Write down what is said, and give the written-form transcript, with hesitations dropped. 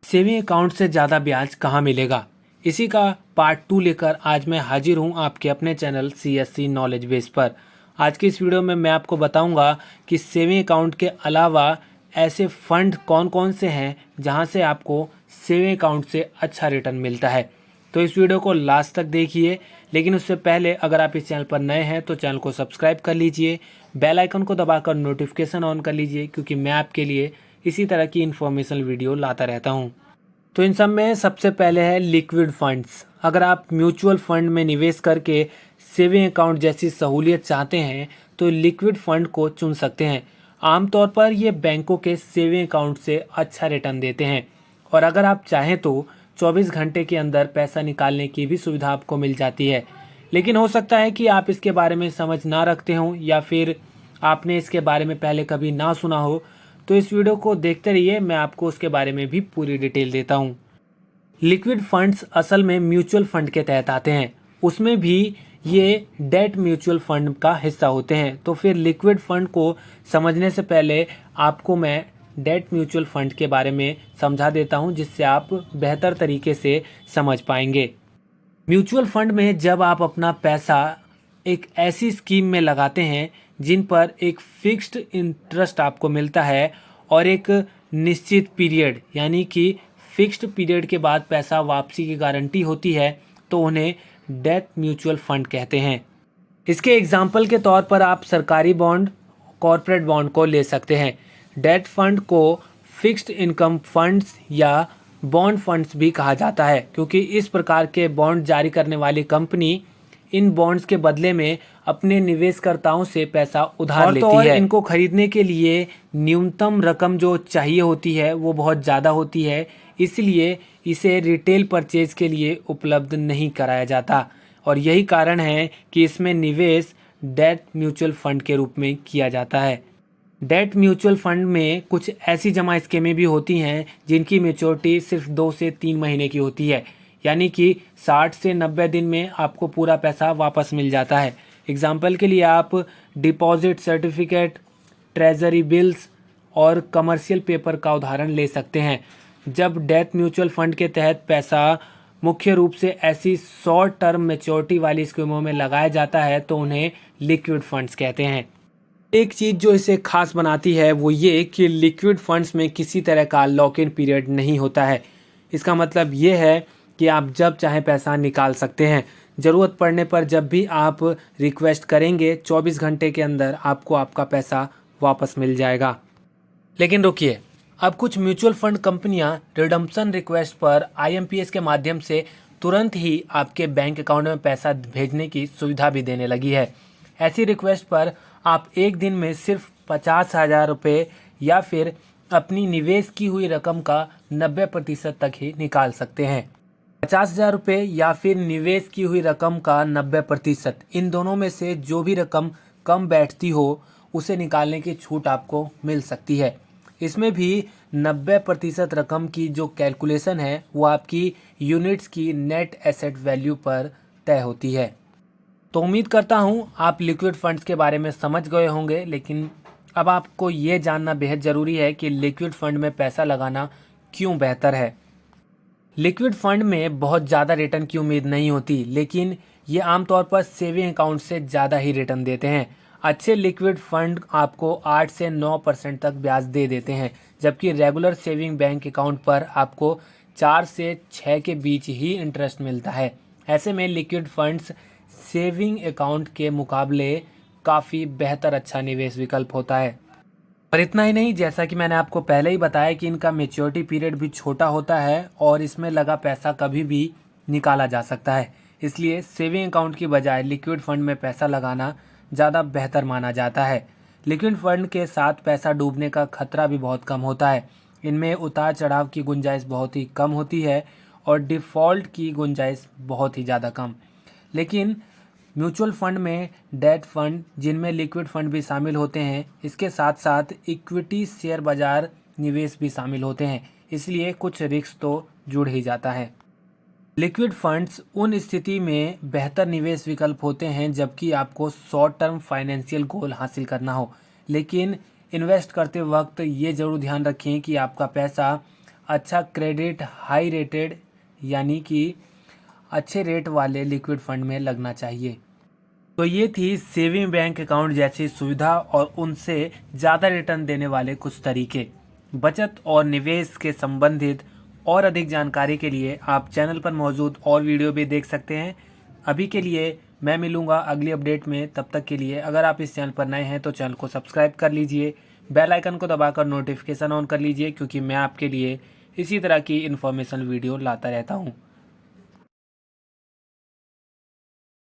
Saving account से ज़्यादा ब्याज कहाँ मिलेगा, इसी का पार्ट 2 लेकर आज मैं हाजिर हूँ आपके अपने चैनल CSC नॉलेज बेस पर। आज की इस वीडियो में मैं आपको बताऊंगा कि सेविंग अकाउंट के अलावा ऐसे फंड कौन कौन से हैं जहां से आपको सेविंग अकाउंट से अच्छा रिटर्न मिलता है। तो इस वीडियो को लास्ट तक देखिए, लेकिन उससे पहले अगर आप इस चैनल पर नए हैं तो चैनल को सब्सक्राइब कर लीजिए, बेल आइकन को दबाकर नोटिफिकेशन ऑन कर लीजिए, क्योंकि मैं आपके लिए इसी तरह की इन्फॉर्मेशनल वीडियो लाता रहता हूं। तो इन सब में सबसे पहले है लिक्विड फंड्स। अगर आप म्यूचुअल फंड में निवेश करके सेविंग अकाउंट जैसी सहूलियत चाहते हैं तो लिक्विड फंड को चुन सकते हैं। आमतौर पर ये बैंकों के सेविंग अकाउंट से अच्छा रिटर्न देते हैं, और अगर आप चाहें तो 24 घंटे के अंदर पैसा निकालने की भी सुविधा आपको मिल जाती है। लेकिन हो सकता है कि आप इसके बारे में समझ ना रखते हों, या फिर आपने इसके बारे में पहले कभी ना सुना हो। तो इस वीडियो को देखते रहिए, मैं आपको उसके बारे में भी पूरी डिटेल देता हूँ। लिक्विड फंड्स असल में म्यूचुअल फंड के तहत आते हैं, उसमें भी ये डेट म्यूचुअल फंड का हिस्सा होते हैं। तो फिर लिक्विड फंड को समझने से पहले आपको मैं डेट म्यूचुअल फंड के बारे में समझा देता हूं, जिससे आप बेहतर तरीके से समझ पाएंगे। म्यूचुअल फंड में जब आप अपना पैसा एक ऐसी स्कीम में लगाते हैं जिन पर एक फिक्स्ड इंटरेस्ट आपको मिलता है और एक निश्चित पीरियड यानी कि फिक्स्ड पीरियड के बाद पैसा वापसी की गारंटी होती है, तो उन्हें डेट म्यूचुअल फंड कहते हैं। इसके एग्जाम्पल के तौर पर आप सरकारी बॉन्ड, कॉरपोरेट बॉन्ड को ले सकते हैं। डेट फंड को फिक्स्ड इनकम फंड्स या बॉन्ड फंड्स भी कहा जाता है, क्योंकि इस प्रकार के बॉन्ड जारी करने वाली कंपनी इन बॉन्ड्स के बदले में अपने निवेशकर्ताओं से पैसा उधार लेती है। इनको खरीदने के लिए न्यूनतम रकम जो चाहिए होती है वो बहुत ज़्यादा होती है, इसलिए इसे रिटेल परचेज के लिए उपलब्ध नहीं कराया जाता, और यही कारण है कि इसमें निवेश डेट म्यूचुअल फंड के रूप में किया जाता है। डेट म्यूचुअल फंड में कुछ ऐसी जमा स्कीमें भी होती हैं जिनकी मैच्योरिटी सिर्फ 2 से 3 महीने की होती है, यानी कि 60 से 90 दिन में आपको पूरा पैसा वापस मिल जाता है। एग्जाम्पल के लिए आप डिपॉजिट सर्टिफिकेट, ट्रेजरी बिल्स और कमर्शियल पेपर का उदाहरण ले सकते हैं। जब डेट म्यूचुअल फंड के तहत पैसा मुख्य रूप से ऐसी शॉर्ट टर्म मैच्योरिटी वाली स्कीमों में लगाया जाता है तो उन्हें लिक्विड फंड्स कहते हैं। एक चीज़ जो इसे खास बनाती है वो ये कि लिक्विड फंड्स में किसी तरह का लॉक इन पीरियड नहीं होता है। इसका मतलब ये है कि आप जब चाहें पैसा निकाल सकते हैं। ज़रूरत पड़ने पर जब भी आप रिक्वेस्ट करेंगे 24 घंटे के अंदर आपको आपका पैसा वापस मिल जाएगा। लेकिन रुकिए, अब कुछ म्यूचुअल फंड कंपनियां रिडम्पशन रिक्वेस्ट पर IMPS के माध्यम से तुरंत ही आपके बैंक अकाउंट में पैसा भेजने की सुविधा भी देने लगी है। ऐसी रिक्वेस्ट पर आप एक दिन में सिर्फ 50,000 रुपये या फिर अपनी निवेश की हुई रकम का 90% तक ही निकाल सकते हैं। 50,000 रुपये या फिर निवेश की हुई रकम का 90%, इन दोनों में से जो भी रकम कम बैठती हो उसे निकालने की छूट आपको मिल सकती है। इसमें भी 90% रकम की जो कैलकुलेशन है वो आपकी यूनिट्स की नेट एसेट वैल्यू पर तय होती है। तो उम्मीद करता हूँ आप लिक्विड फंड्स के बारे में समझ गए होंगे, लेकिन अब आपको ये जानना बेहद ज़रूरी है कि लिक्विड फंड में पैसा लगाना क्यों बेहतर है। लिक्विड फंड में बहुत ज़्यादा रिटर्न की उम्मीद नहीं होती, लेकिन ये आमतौर पर सेविंग अकाउंट से ज़्यादा ही रिटर्न देते हैं। अच्छे लिक्विड फंड आपको 8 से 9% तक ब्याज दे देते हैं, जबकि रेगुलर सेविंग बैंक अकाउंट पर आपको 4 से 6 के बीच ही इंटरेस्ट मिलता है। ऐसे में लिक्विड फंड्स सेविंग अकाउंट के मुकाबले काफ़ी बेहतर अच्छा निवेश विकल्प होता है। और इतना ही नहीं, जैसा कि मैंने आपको पहले ही बताया कि इनका मैच्योरिटी पीरियड भी छोटा होता है और इसमें लगा पैसा कभी भी निकाला जा सकता है। इसलिए सेविंग अकाउंट की बजाय लिक्विड फंड में पैसा लगाना ज़्यादा बेहतर माना जाता है। लिक्विड फंड के साथ पैसा डूबने का खतरा भी बहुत कम होता है। इनमें उतार चढ़ाव की गुंजाइश बहुत ही कम होती है और डिफ़ॉल्ट की गुंजाइश बहुत ही ज़्यादा कम। लेकिन म्यूचुअल फंड में डेट फंड, जिनमें लिक्विड फंड भी शामिल होते हैं, इसके साथ साथ इक्विटी शेयर बाजार निवेश भी शामिल होते हैं, इसलिए कुछ रिस्क तो जुड़ ही जाता है। लिक्विड फंड्स उन स्थिति में बेहतर निवेश विकल्प होते हैं जबकि आपको शॉर्ट टर्म फाइनेंशियल गोल हासिल करना हो। लेकिन इन्वेस्ट करते वक्त ये ज़रूर ध्यान रखें कि आपका पैसा अच्छा क्रेडिट हाई रेटेड यानी कि अच्छे रेट वाले लिक्विड फंड में लगना चाहिए। तो ये थी सेविंग बैंक अकाउंट जैसी सुविधा और उनसे ज़्यादा रिटर्न देने वाले कुछ तरीके। बचत और निवेश के संबंधित और अधिक जानकारी के लिए आप चैनल पर मौजूद और वीडियो भी देख सकते हैं। अभी के लिए मैं मिलूँगा अगली अपडेट में, तब तक के लिए अगर आप इस चैनल पर नए हैं तो चैनल को सब्सक्राइब कर लीजिए, बेल आइकन को दबाकर नोटिफिकेशन ऑन कर लीजिए, क्योंकि मैं आपके लिए इसी तरह की इन्फॉर्मेशन वीडियो लाता रहता हूँ।